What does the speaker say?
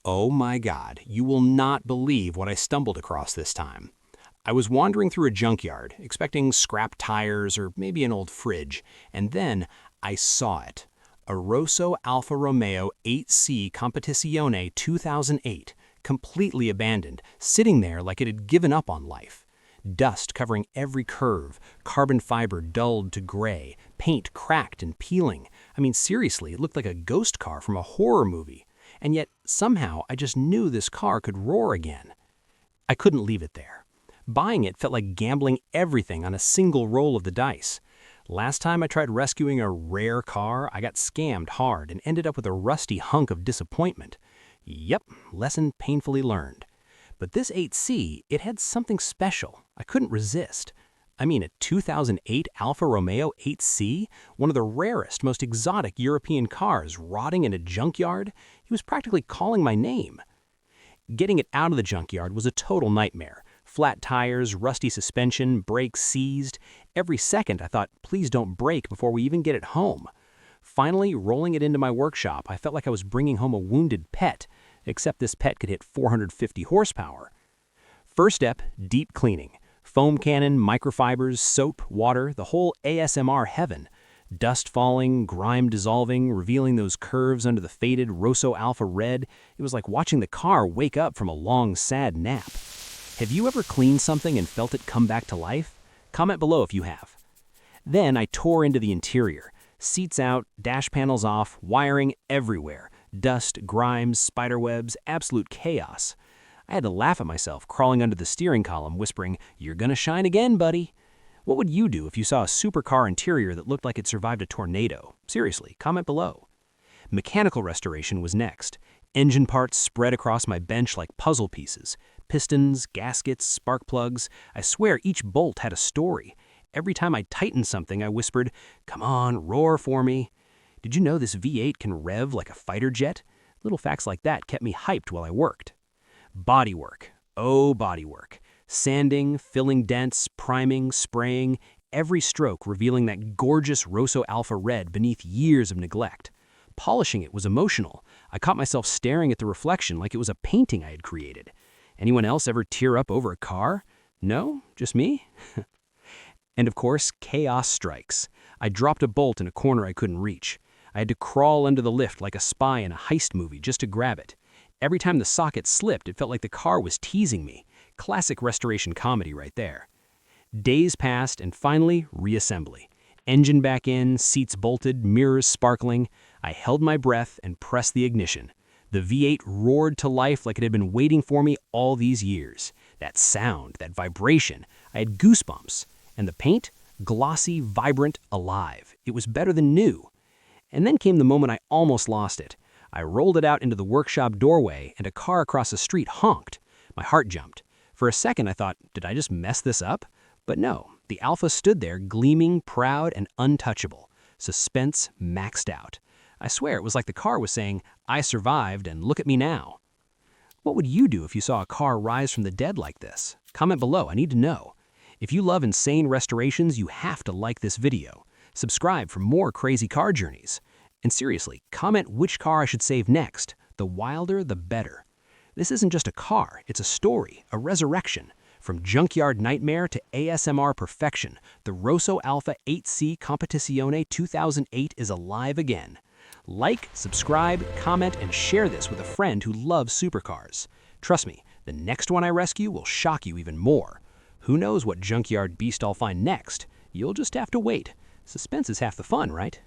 Oh my God, you will not believe what I stumbled across this time. I was wandering through a junkyard, expecting scrap tires or maybe an old fridge, and then I saw it. A Rosso Alfa Romeo 8C Competizione 2008, completely abandoned, sitting there like it had given up on life. Dust covering every curve, carbon fiber dulled to gray, paint cracked and peeling. I mean, seriously, it looked like a ghost car from a horror movie. And yet, somehow, I just knew this car could roar again. I couldn't leave it there. Buying it felt like gambling everything on a single roll of the dice. Last time I tried rescuing a rare car, I got scammed hard and ended up with a rusty hunk of disappointment. Yep, lesson painfully learned. But this 8C, it had something special. I couldn't resist. I mean, a 2008 Alfa Romeo 8C, one of the rarest, most exotic European cars, rotting in a junkyard. He was practically calling my name. Getting it out of the junkyard was a total nightmare. Flat tires, rusty suspension, brakes seized. Every second I thought, please don't break before we even get it home. Finally, rolling it into my workshop, I felt like I was bringing home a wounded pet, except this pet could hit 450 horsepower. First step, deep cleaning. Foam cannon, microfibers, soap, water, the whole ASMR heaven. Dust falling, grime dissolving, revealing those curves under the faded Rosso Alpha Red. It was like watching the car wake up from a long, sad nap. Have you ever cleaned something and felt it come back to life? Comment below if you have. Then I tore into the interior. Seats out, dash panels off, wiring everywhere. Dust, grimes, spiderwebs, absolute chaos. I had to laugh at myself, crawling under the steering column, whispering, "You're gonna shine again, buddy." What would you do if you saw a supercar interior that looked like it survived a tornado? Seriously, comment below. Mechanical restoration was next. Engine parts spread across my bench like puzzle pieces. Pistons, gaskets, spark plugs. I swear each bolt had a story. Every time I tightened something, I whispered, "Come on, roar for me." Did you know this V8 can rev like a fighter jet? Little facts like that kept me hyped while I worked. Bodywork. Oh, bodywork. Sanding, filling dents, priming, spraying, every stroke revealing that gorgeous Rosso Alpha Red beneath years of neglect. Polishing it was emotional. I caught myself staring at the reflection like it was a painting I had created. Anyone else ever tear up over a car? No? Just me? And of course, chaos strikes. I dropped a bolt in a corner I couldn't reach. I had to crawl under the lift like a spy in a heist movie just to grab it. Every time the socket slipped, it felt like the car was teasing me. Classic restoration comedy right there. Days passed, and finally, reassembly. Engine back in, seats bolted, mirrors sparkling. I held my breath and pressed the ignition. The V8 roared to life like it had been waiting for me all these years. That sound, that vibration, I had goosebumps. And the paint? Glossy, vibrant, alive. It was better than new. And then came the moment I almost lost it. I rolled it out into the workshop doorway, and a car across the street honked. My heart jumped. For a second, I thought, did I just mess this up? But no, the Alpha stood there, gleaming, proud, and untouchable. Suspense maxed out. I swear it was like the car was saying, "I survived, and look at me now." What would you do if you saw a car rise from the dead like this? Comment below, I need to know. If you love insane restorations, you have to like this video. Subscribe for more crazy car journeys. And seriously, comment which car I should save next. The wilder, the better. This isn't just a car, it's a story, a resurrection. From junkyard nightmare to ASMR perfection, the Rosso Alpha 8C Competizione 2008 is alive again. Like, subscribe, comment, and share this with a friend who loves supercars. Trust me, the next one I rescue will shock you even more. Who knows what junkyard beast I'll find next? You'll just have to wait. Suspense is half the fun, right?